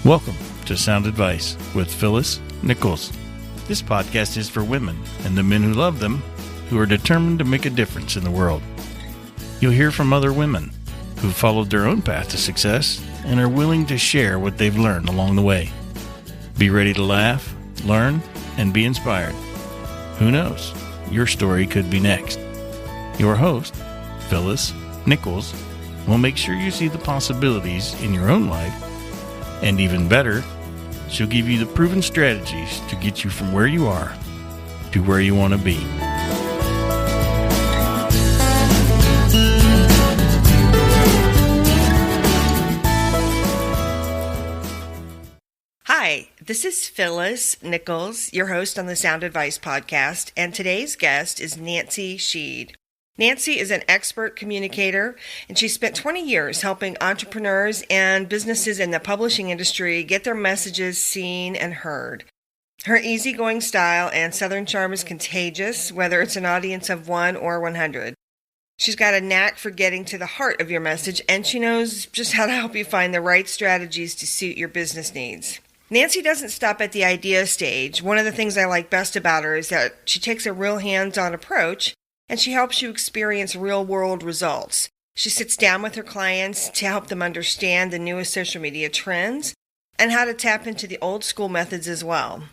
Welcome to Sound Advice with Phyllis Nichols. This podcast is for women and the men who love them, who are determined to make a difference in the world. You'll hear from other women who followed their own path to success and are willing to share what they've learned along the way. Be ready to laugh, learn, and be inspired. Who knows? Your story could be next. Your host, Phyllis Nichols, will make sure you see the possibilities in your own life. And even better, she'll give you the proven strategies to get you from where you are to where you want to be. Hi, this is Phyllis Nichols, your host on the Sound Advice podcast, and today's guest is Nancy Sheed. Nancy is an expert communicator, and she spent 20 years helping entrepreneurs and businesses in the publishing industry get their messages seen and heard. Her easygoing style and Southern charm is contagious, whether it's an audience of 1 or 100. She's got a knack for getting to the heart of your message, and she knows just how to help you find the right strategies to suit your business needs. Nancy doesn't stop at the idea stage. One of the things I like best about her is that she takes a real hands-on approach, and she helps you experience real-world results. She sits down with her clients to help them understand the newest social media trends and how to tap into the old-school methods as well.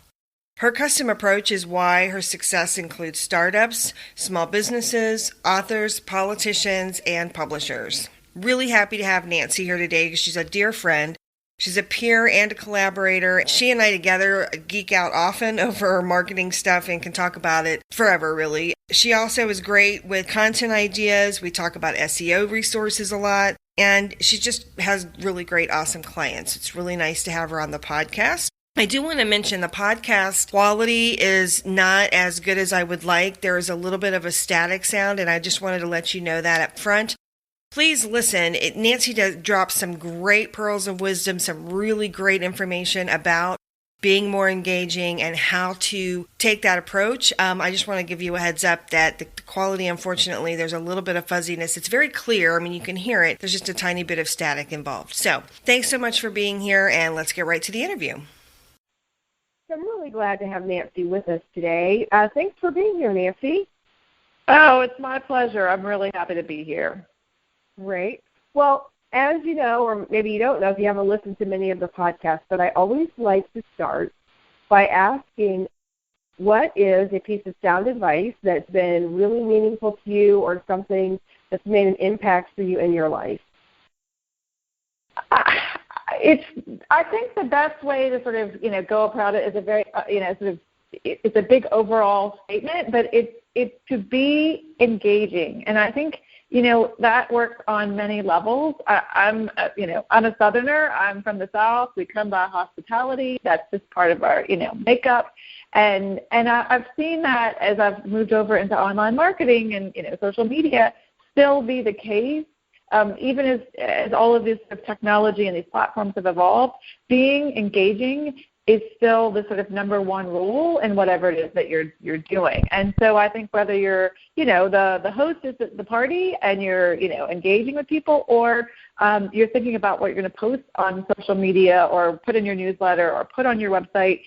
Her custom approach is why her success includes startups, small businesses, authors, politicians, and publishers. Really happy to have Nancy here today because she's a dear friend. She's a peer and a collaborator. She and I together geek out often over marketing stuff and can talk about it forever, really. She also is great with content ideas. We talk about SEO resources a lot. And she just has really great, awesome clients. It's really nice to have her on the podcast. I do want to mention the podcast quality is not as good as I would like. There is a little bit of a static sound, and I just wanted to let you know that up front. Please listen. Nancy drops some great pearls of wisdom, some really great information about being more engaging and how to take that approach. I just want to give you a heads up that the quality, unfortunately, there's a little bit of fuzziness. It's very clear. I mean, you can hear it. There's just a tiny bit of static involved. So thanks so much for being here, and let's get right to the interview. I'm really glad to have Nancy with us today. Thanks for being here, Nancy. Oh, it's my pleasure. I'm really happy to be here. Great. Well, as you know, or maybe you don't know if you haven't listened to many of the podcasts, but I always like to start by asking, what is a piece of sound advice that's been really meaningful to you or something that's made an impact for you in your life? I think the best way to sort of, go about it is a very, it's a big overall statement, but it's to be engaging. And I think, that works on many levels. I'm a Southerner. I'm from the South. We come by hospitality. That's just part of our, makeup. And I've seen that as I've moved over into online marketing and, social media still be the case. Even as all of this sort of technology and these platforms have evolved, being engaging is still the sort of number one rule in whatever it is that you're doing. And so I think whether you're, the host is at the party and you're, engaging with people, or you're thinking about what you're going to post on social media or put in your newsletter or put on your website,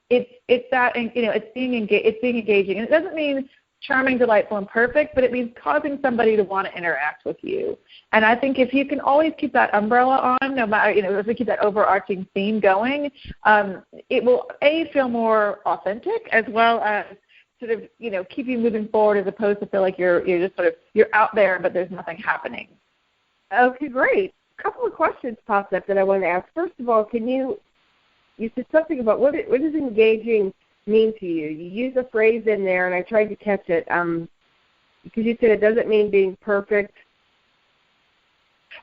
it's that, it's being engaging. And it doesn't mean charming, delightful, and perfect, but it means causing somebody to want to interact with you. And I think if you can always keep that umbrella on, no matter, if we keep that overarching theme going, it will, feel more authentic, as well as sort of, keep you moving forward, as opposed to feel like you're just sort of, you're out there, but there's nothing happening. Okay, great. A couple of questions popped up that I want to ask. First of all, you said something about what is engaging mean to you? You use a phrase in there, and I tried to catch it, because you said it doesn't mean being perfect.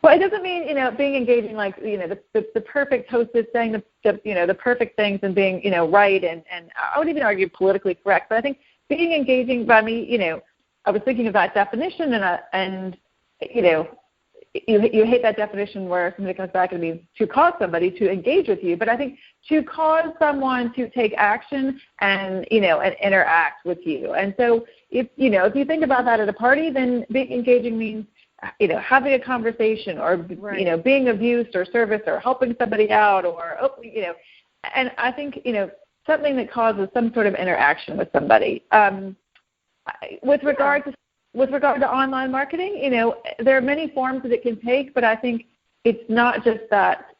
Well, it doesn't mean, being engaging, like, the perfect hostess saying the perfect things and being, right, and I would even argue politically correct. But I think being engaging, by me, I was thinking of that definition, and you hate that definition where somebody comes back and means to cause somebody to engage with you. But I think to cause someone to take action and, and interact with you. And so if you think about that at a party, then being engaging means having a conversation or, being of use or service or helping somebody out or, and I think, something that causes some sort of interaction with somebody. With regard to online marketing, there are many forms that it can take, but I think it's not just that,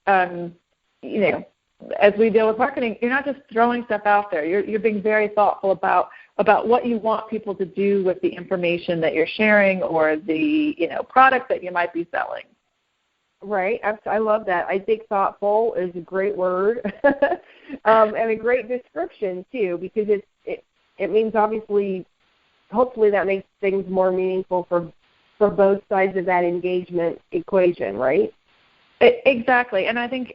as we deal with marketing, you're not just throwing stuff out there. You're being very thoughtful about what you want people to do with the information that you're sharing or the, product that you might be selling. Right. I love that. I think thoughtful is a great word and a great description, too, because it means obviously, hopefully that makes things more meaningful for both sides of that engagement equation, right? Exactly. And I think,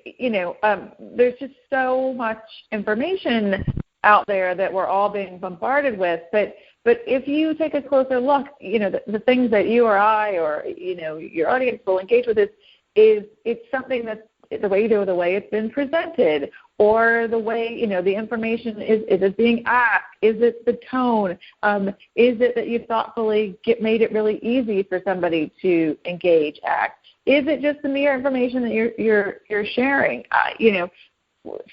there's just so much information out there that we're all being bombarded with. But if you take a closer look, the things that you or I or, your audience will engage with is it's something that's the way it's been presented, or the way, the information is it being asked? Is it the tone? Is it that you thoughtfully made it really easy for somebody to engage, act? Is it just the mere information that you're sharing?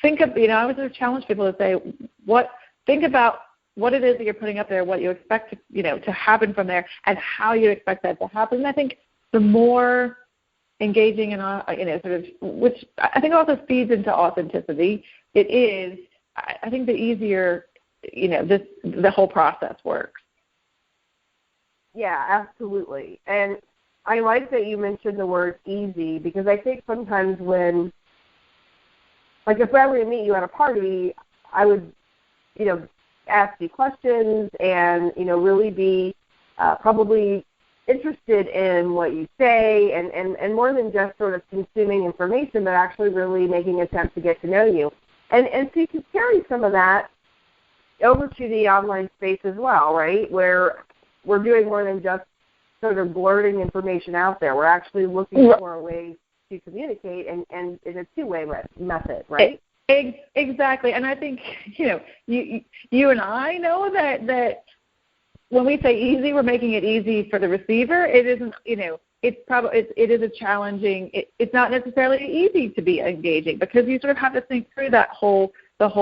Think of, I always sort of challenge people to say, think about what it is that you're putting up there, what you expect to happen from there, and how you expect that to happen. And I think the more engaging and which I think also feeds into authenticity, it is, I think the easier the whole process works. Yeah, absolutely. And I like that you mentioned the word easy, because I think sometimes when, like if I were to meet you at a party, I would, ask you questions and, really be probably interested in what you say and more than just sort of consuming information, but actually really making an attempt to get to know you. And so you can carry some of that over to the online space as well, right, where we're doing more than just sort of blurting information out there. We're actually looking for a way to communicate and in a two-way method, right? Exactly. And I think, you and I know that when we say easy, we're making it easy for the receiver. It isn't, it is a challenging, it's not necessarily easy to be engaging, because you sort of have to think through the whole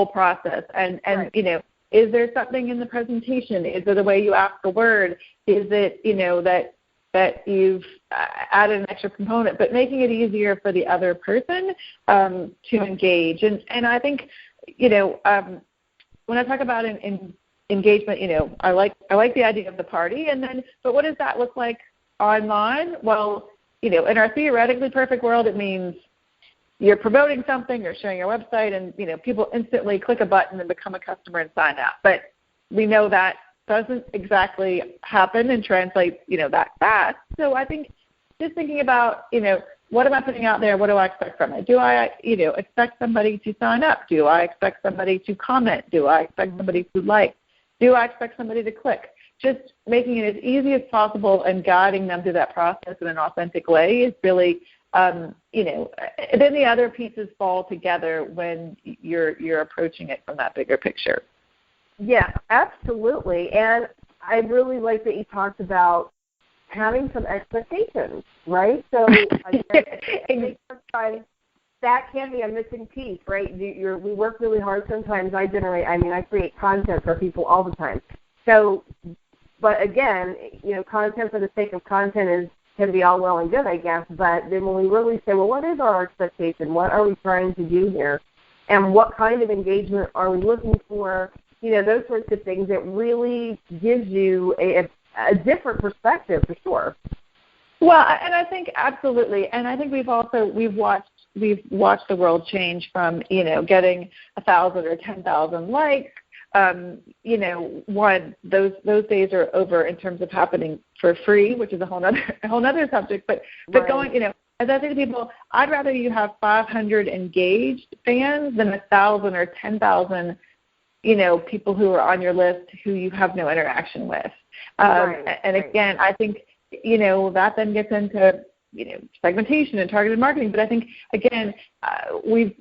process. And right. Is there something in the presentation? Is it the way you ask a word? Is it, that you've added an extra component, but making it easier for the other person to engage. And I think, when I talk about engagement, I like the idea of the party, but what does that look like online? Well, in our theoretically perfect world, it means you're promoting something, you're sharing your website, and people instantly click a button and become a customer and sign up. But we know that doesn't exactly happen and translate, that fast. So I think just thinking about, what am I putting out there? What do I expect from it? Do I, expect somebody to sign up? Do I expect somebody to comment? Do I expect somebody to like? Do I expect somebody to click? Just making it as easy as possible and guiding them through that process in an authentic way is really, then the other pieces fall together when you're approaching it from that bigger picture. Yeah, absolutely. And I really like that you talked about having some expectations, right? So I think sometimes that can be a missing piece, right? We work really hard sometimes. I create content for people all the time. So, but again, content for the sake of content can be all well and good, I guess. But then when we really say, well, what is our expectation? What are we trying to do here? And what kind of engagement are we looking for? Those sorts of things, it really gives you a different perspective for sure. Well, and I think absolutely, and I think we've watched the world change from getting 1,000 or 10,000 likes. Those days are over in terms of happening for free, which is a whole other subject. But right. Going, as I say to people, I'd rather you have 500 engaged fans than 1,000 or 10,000. People who are on your list who you have no interaction with. And again, I think, that then gets into, segmentation and targeted marketing. But I think, again, we've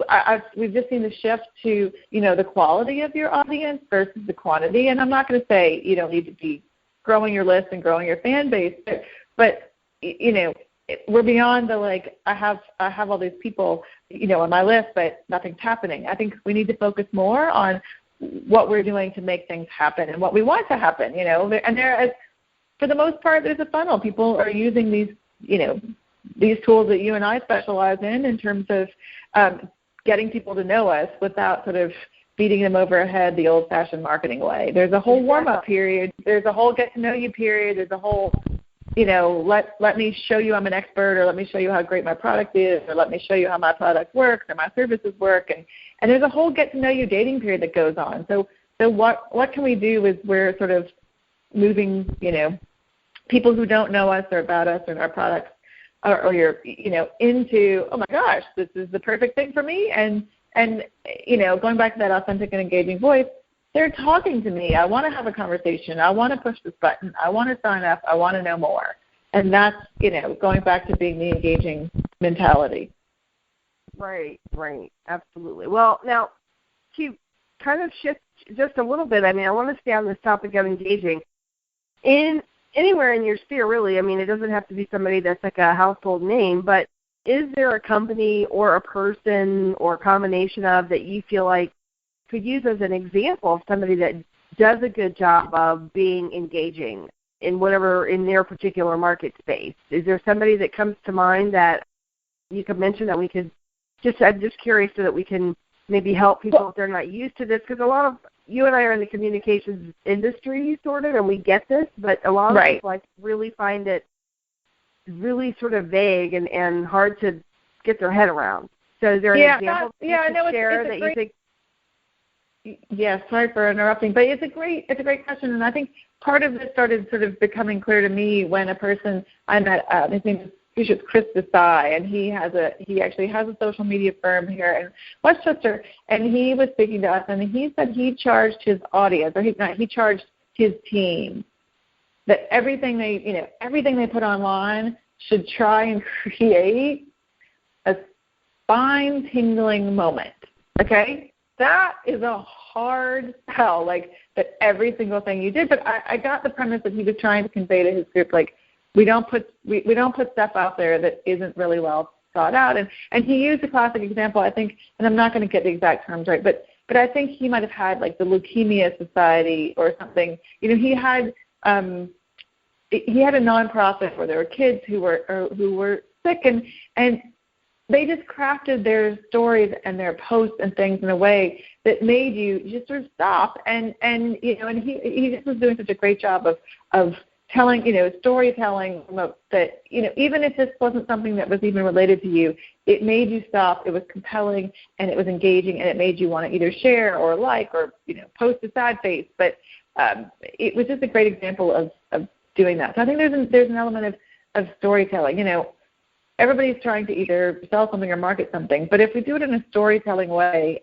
just seen the shift to, the quality of your audience versus the quantity. And I'm not going to say you don't need to be growing your list and growing your fan base, but we're beyond the I have all these people, on my list, but nothing's happening. I think we need to focus more on what we're doing to make things happen and what we want to happen, And for the most part, there's a funnel. People are using these, these tools that you and I specialize in terms of getting people to know us without sort of beating them over the head the old-fashioned marketing way. There's a whole warm-up period. There's a whole get-to-know-you period. There's a whole, let me show you I'm an expert, or let me show you how great my product is, or let me show you how my product works or my services work. And there's a whole get-to-know-you dating period that goes on. So what can we do is we're sort of moving, people who don't know us or about us and our products or you're, into, oh my gosh, this is the perfect thing for me. And going back to that authentic and engaging voice, they're talking to me. I want to have a conversation. I want to push this button. I want to sign up. I want to know more. And that's, going back to being the engaging mentality. Right. Absolutely. Well, now, to kind of shift just a little bit, I want to stay on this topic of engaging. Anywhere in your sphere, really, it doesn't have to be somebody that's like a household name, but is there a company or a person or a combination of that you feel like could use as an example of somebody that does a good job of being engaging in their particular market space? Is there somebody that comes to mind that you could mention that we could I'm just curious so that we can maybe help people if they're not used to this, because a lot of you and I are in the communications industry sort of, and we get this, but a lot of people really find it really sort of vague and hard to get their head around. So is there an example you could share that you think? Yes, sorry for interrupting, but it's a great question, and I think part of this started sort of becoming clear to me when a person I met, his name is Chris Desai, and he actually has a social media firm here in Westchester, and he was speaking to us, and he said he charged his audience, or he charged his team that everything they put online should try and create a spine-tingling moment. Okay, that is a hard sell, that every single thing you did. But I got the premise that he was trying to convey to his group, we don't put stuff out there that isn't really well thought out. And he used a classic example, I think, and I'm not going to get the exact terms right, but I think he might have had the Leukemia Society or something. He had a nonprofit where there were kids who were sick, and they just crafted their stories and their posts and things in a way that made you just sort of stop. And he just was doing such a great job of telling, storytelling that, even if this wasn't something that was even related to you, it made you stop. It was compelling and it was engaging, and it made you want to either share or like or, post a sad face. But it was just a great example of doing that. So I think there's an element of storytelling. Everybody's trying to either sell something or market something, but if we do it in a storytelling way,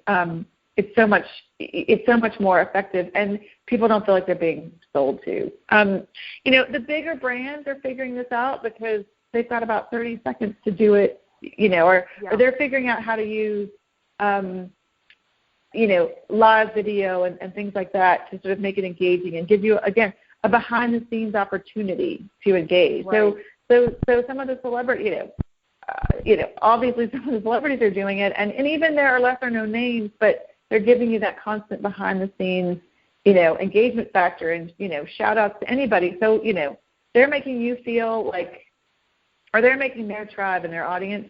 it's so much more effective, and people don't feel like they're being sold to. The bigger brands are figuring this out because they've got about 30 seconds to do it, or they're figuring out how to use, live video and things like that to sort of make it engaging and give you, again, a behind-the-scenes opportunity to engage. Right. So some of the obviously some of the celebrities are doing it, and even there are lesser-known names, but they're giving you that constant behind-the-scenes, engagement factor and, shout-outs to anybody. So, they're making you feel or they're making their tribe and their audience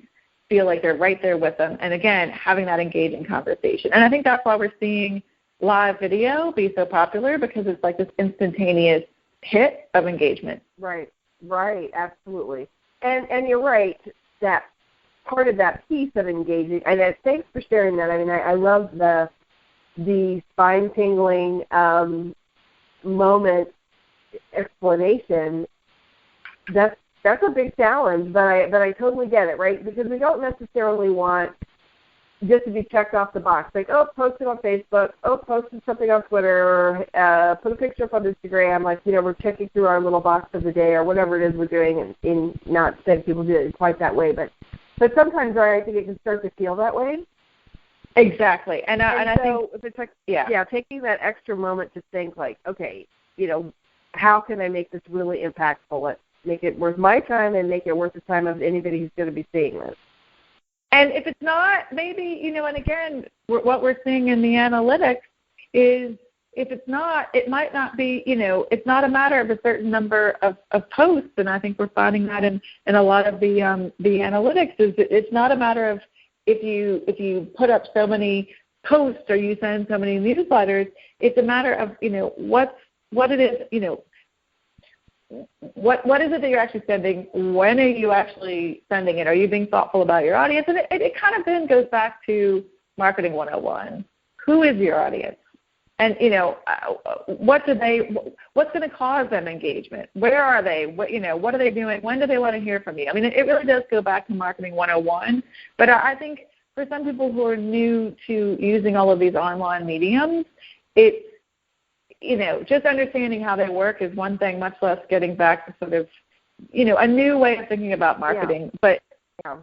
feel like they're right there with them. And, again, having that engaging conversation. And I think that's why we're seeing live video be so popular, because it's like this instantaneous hit of engagement. Right, absolutely. And you're right, that part of that piece of engaging, and thanks for sharing that. I love the spine-tingling moment explanation. That's a big challenge, but I totally get it, right? Because we don't necessarily want just to be checked off the box, post it on Facebook, posted something on Twitter, put a picture up on Instagram, we're checking through our little box of the day or whatever it is we're doing, and not saying people do it quite that way, but sometimes I think it can start to feel that way. Exactly, and I so think if it's taking that extra moment to think okay, how can I make this really impactful? make it worth my time and make it worth the time of anybody who's going to be seeing this. And if it's not, maybe, and again, what we're seeing in the analytics is if it's not, it might not be, it's not a matter of a certain number of posts, and I think we're finding that in a lot of the analytics, is it's not a matter of if you put up so many posts or you send so many newsletters, it's a matter of, what it is, what is it that you're actually sending? When are you actually sending it? Are you being thoughtful about your audience? And it kind of then goes back to Marketing 101. Who is your audience? And, what's going to cause them engagement? Where are they? What are they doing? When do they want to hear from you? I mean, it really does go back to Marketing 101. But I think for some people who are new to using all of these online mediums, it's, just understanding how they work is one thing, much less getting back to sort of, a new way of thinking about marketing. Yeah. But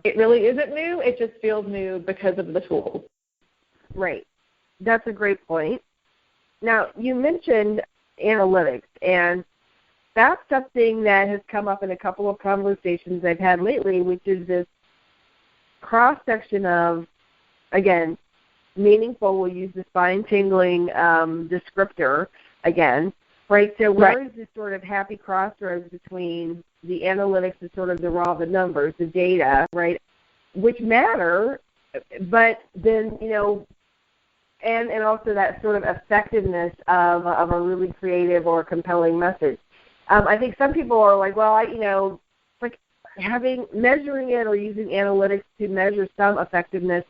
it really isn't new. It just feels new because of the tools. Right. That's a great point. Now, you mentioned analytics, and that's something that has come up in a couple of conversations I've had lately, which is this cross-section of, again, meaningful, we'll use the spine-tingling descriptor again, right? So where is this sort of happy crossroads between the analytics and sort of the raw, the numbers, the data, right, which matter, but then, and also that sort of effectiveness of a really creative or compelling message. I think some people are like, well, like measuring it or using analytics to measure some effectiveness,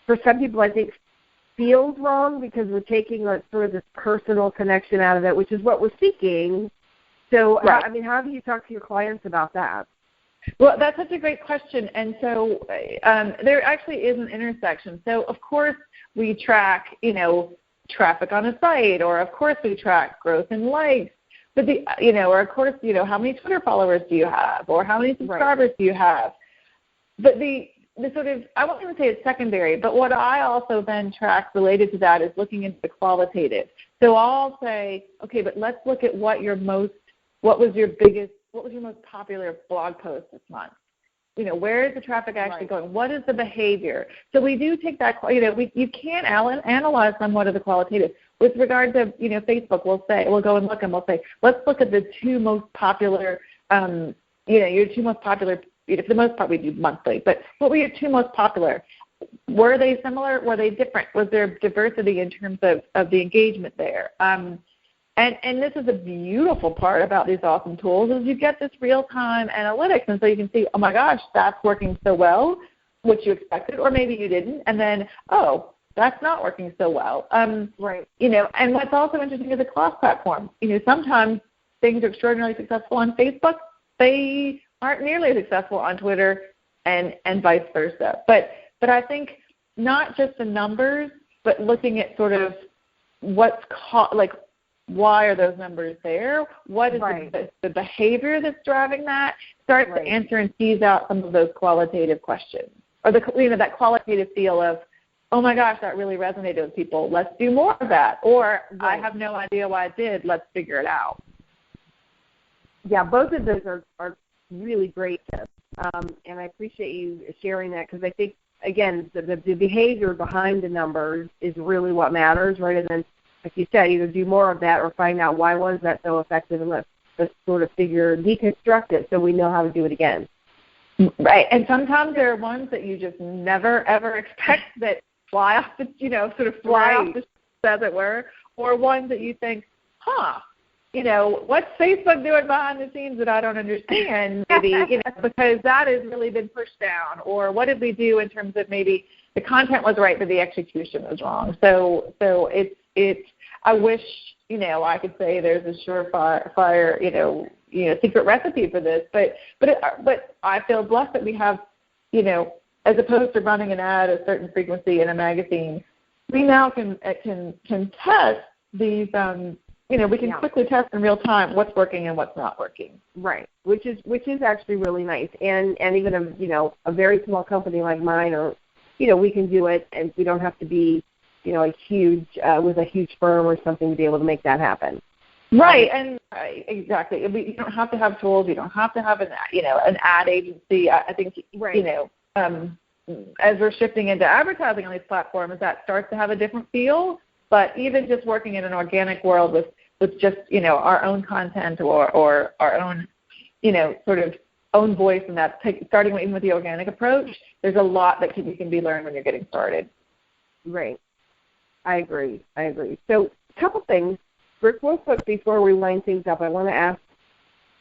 for some people I think feels wrong because we're taking sort of this personal connection out of it, which is what we're seeking. So, how do you talk to your clients about that? Well, that's such a great question. And so there actually is an intersection. So, of course, we track, traffic on a site, or of course we track growth in likes. But or of course, how many Twitter followers do you have, or how many subscribers do you have? But the sort of, I won't even say it's secondary, but what I also then track related to that is looking into the qualitative. So I'll say, okay, but let's look at what was your most popular blog post this month? Where is the traffic actually going? What is the behavior? So we do take that, you can't analyze somewhat of the qualitative. With regard to, Facebook, we'll go and look and we'll say, let's look at the two most popular, your two most popular, for the most part we do monthly, but what were your two most popular? Were they similar? Were they different? Was there diversity in terms of the engagement there? And this is a beautiful part about these awesome tools is you get this real-time analytics, and so you can see, oh my gosh, that's working so well, which you expected, or maybe you didn't, and then, oh, that's not working so well. And what's also interesting is a cross-platform. Sometimes things are extraordinarily successful on Facebook. They aren't nearly as successful on Twitter and vice versa. But I think not just the numbers, but looking at sort of why are those numbers there? What is the behavior that's driving that? Start to answer and tease out some of those qualitative questions, or that qualitative feel of, oh my gosh, that really resonated with people. Let's do more of that. Or I have no idea why it did. Let's figure it out. Yeah, both of those are really great tips, and I appreciate you sharing that because I think, again, the behavior behind the numbers is really what matters, right? And then, like you said, either do more of that or find out why was that so effective, and let's sort of deconstruct it so we know how to do it again. Right, and sometimes there are ones that you just never, ever expect that fly off the, sort of fly off the shelf, as it were, or ones that you think, what's Facebook doing behind the scenes that I don't understand, maybe, because that has really been pushed down, or what did we do in terms of maybe the content was right, but the execution was wrong. So it's, I wish, I could say there's a surefire, secret recipe for this, but I feel blessed that we have, as opposed to running an ad at a certain frequency in a magazine, we now can test these, we can quickly test in real time what's working and what's not working. Right, which is actually really nice, and even a very small company like mine, or we can do it, and we don't have to be a huge with a huge firm or something to be able to make that happen. Right, and exactly. You don't have to have tools. You don't have to have an ad agency. I think as we're shifting into advertising on these platforms, that starts to have a different feel. But even just working in an organic world with just our own content or our own sort of own voice, and that starting even with the organic approach, there's a lot that can be learned when you're getting started. Right. I agree. So a couple things. Real quick before we line things up, I want to ask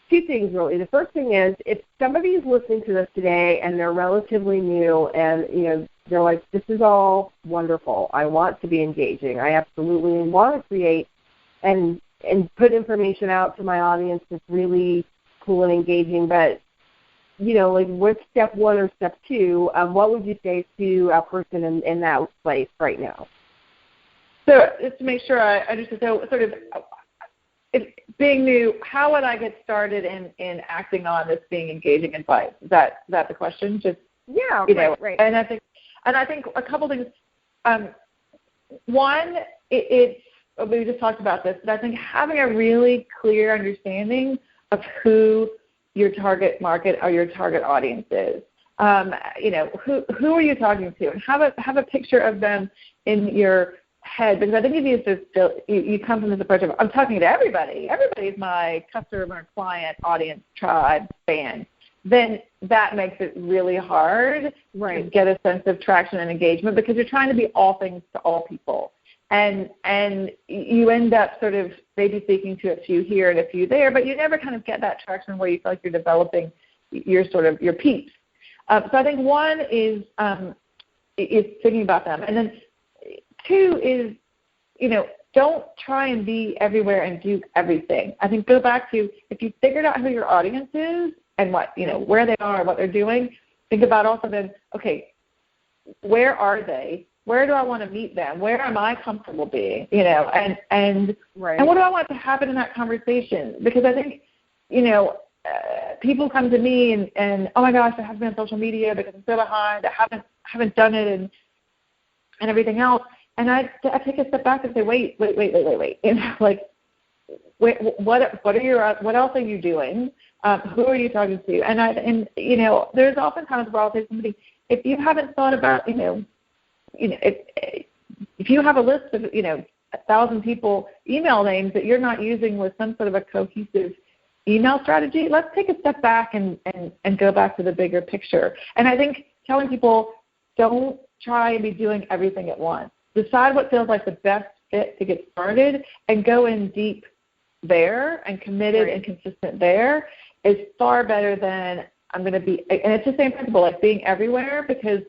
two things really. The first thing is, if somebody is listening to this today and they're relatively new and they're like, this is all wonderful, I want to be engaging, I absolutely want to create and put information out to my audience that's really cool and engaging, but what's step one or step two? What would you say to a person in that place right now? So just to make sure I understand, so sort of being new, how would I get started in acting on this being engaging advice? Is that the question? Just right. And I think a couple things. One, it's we just talked about this, but I think having a really clear understanding of who your target market or your target audience is. Who are you talking to, and have a picture of them in your head, because I think if you come from this approach of I'm talking to everybody. Everybody's my customer, client, audience, tribe, fan. Then that makes it really hard to get a sense of traction and engagement, because you're trying to be all things to all people, and you end up sort of maybe speaking to a few here and a few there, but you never kind of get that traction where you feel like you're developing your peeps. So I think one is thinking about them, and then two is, don't try and be everywhere and do everything. I think go back to, if you figured out who your audience is and what, where they are, what they're doing, think about also then, okay, where are they? Where do I want to meet them? Where am I comfortable being? And what do I want to happen in that conversation? Because I think, people come to me and oh my gosh, I haven't been on social media because I'm so behind. I haven't done it and everything else. And I take a step back and say, wait. What else are you doing? Who are you talking to? And there's often times where I'll say to somebody, if you haven't thought about, if you have a list of 1,000 people email names that you're not using with some sort of a cohesive email strategy, let's take a step back and go back to the bigger picture. And I think telling people, don't try and be doing everything at once. Decide what feels like the best fit to get started and go in deep there and committed and consistent there is far better than I'm going to be. And it's the same principle, like being everywhere, because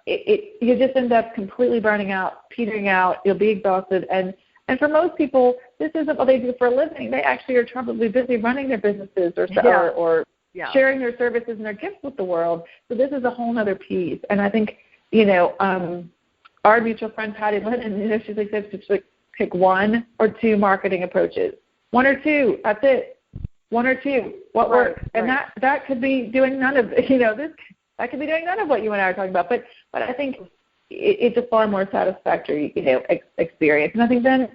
you just end up completely burning out, petering out, you'll be exhausted. And for most people, this isn't what they do for a living. They actually are probably busy running their businesses or sharing their services and their gifts with the world. So this is a whole other piece. And I think, our mutual friend Patty Lennon, she's like, just like pick one or two marketing approaches. One or two, that's it. One or two, what works? And that could be doing none of that could be doing none of what you and I are talking about. But I think it's a far more satisfactory, experience. And I think then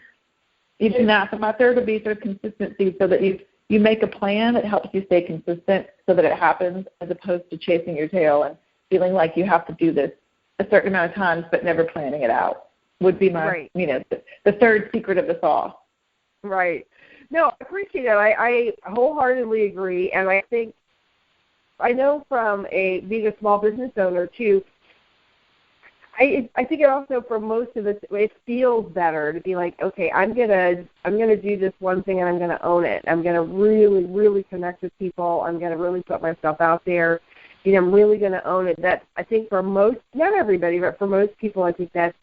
you do that. So my third would be sort of consistency, so that you make a plan that helps you stay consistent so that it happens, as opposed to chasing your tail and feeling like you have to do this a certain amount of times but never planning it out, would be my, the third secret of the sauce. Right. No, I appreciate that. I wholeheartedly agree. And I think, I know from being a small business owner too, I think it also, for most of us, it feels better to be like, okay, I'm gonna do this one thing and I'm gonna own it. I'm gonna really, really connect with people. I'm gonna really put myself out there. I'm really gonna own it. That, I think, for most, not everybody, but for most people, I think that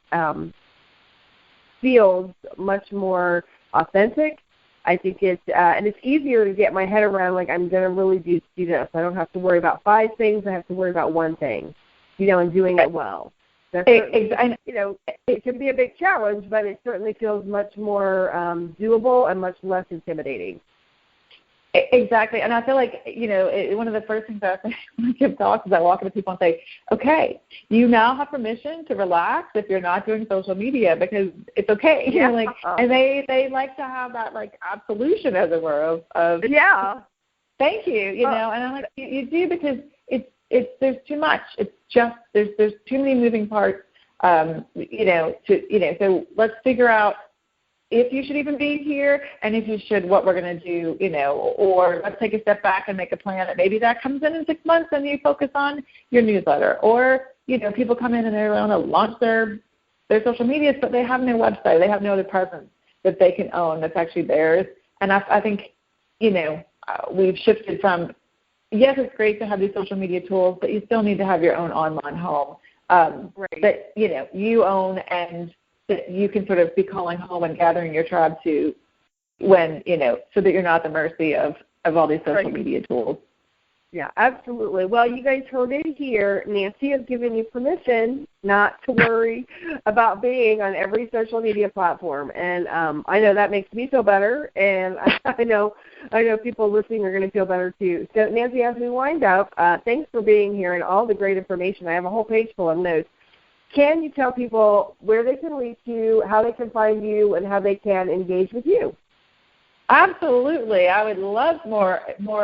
feels much more authentic. I think it's and it's easier to get my head around, like, I'm gonna really do this. I don't have to worry about 5 things. I have to worry about one thing, and doing it well. It can be a big challenge, but it certainly feels much more doable and much less intimidating. Exactly. And I feel like, one of the first things I say when I give talks is I walk into people and say, okay, you now have permission to relax if you're not doing social media because it's okay. Yeah. And they like to have that absolution, as it were, of yeah. Thank you, and I'm like, you do because it's there's too much. It's just there's too many moving parts. So let's figure out if you should even be here, and if you should, what we're going to do, or let's take a step back and make a plan that maybe that comes in 6 months and you focus on your newsletter. Or, people come in and they want to launch their social medias, but they have no website. They have no other presence that they can own that's actually theirs. And I think, we've shifted from, yes, it's great to have these social media tools, but you still need to have your own online home that, you own and that you can sort of be calling home and gathering your tribe to when, so that you're not at the mercy of all these social media tools. Yeah, absolutely. Well, you guys heard it here. Nancy has given you permission not to worry about being on every social media platform, and I know that makes me feel better, and I know people listening are going to feel better too. So, Nancy, as we wind up, thanks for being here and all the great information. I have a whole page full of notes. Can you tell people where they can reach you, how they can find you, and how they can engage with you? Absolutely. I would love more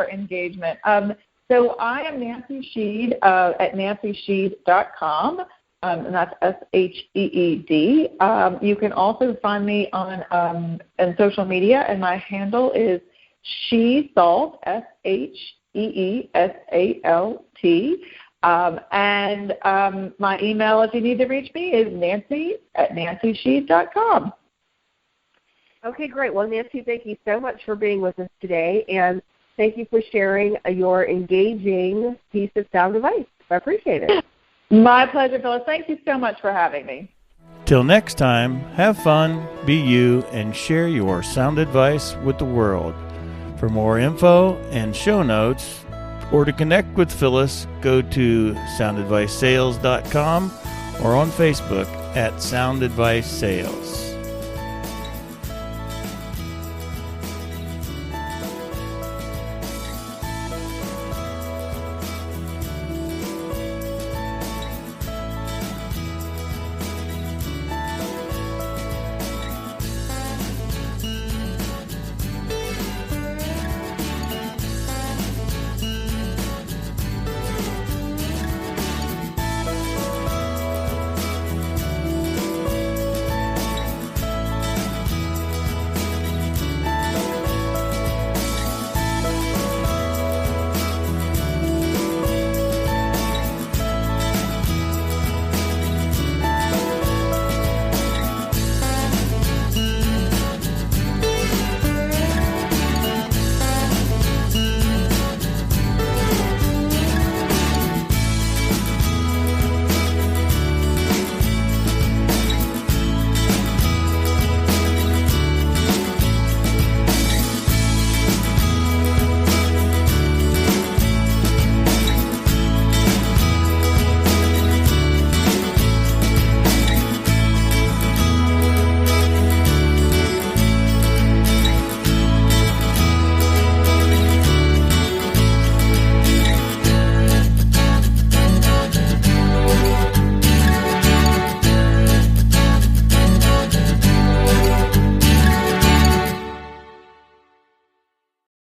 engagement. So I am Nancy Sheed at nancysheed.com, and that's SHEED. You can also find me on social media, and my handle is SheeSalt, SHEESALT. And my email, if you need to reach me, is nancy@nancysheed.com. Okay, great. Well, Nancy, thank you so much for being with us today, and thank you for sharing your engaging piece of sound advice. I appreciate it. My pleasure, Phyllis. Thank you so much for having me. Till next time, have fun, be you, and share your sound advice with the world. For more info and show notes, or to connect with Phyllis, go to soundadvicesales.com or on Facebook at Sound Advice Sales.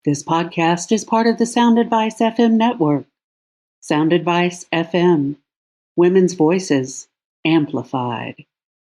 This podcast is part of the Sound Advice FM network. Sound Advice FM, women's voices amplified.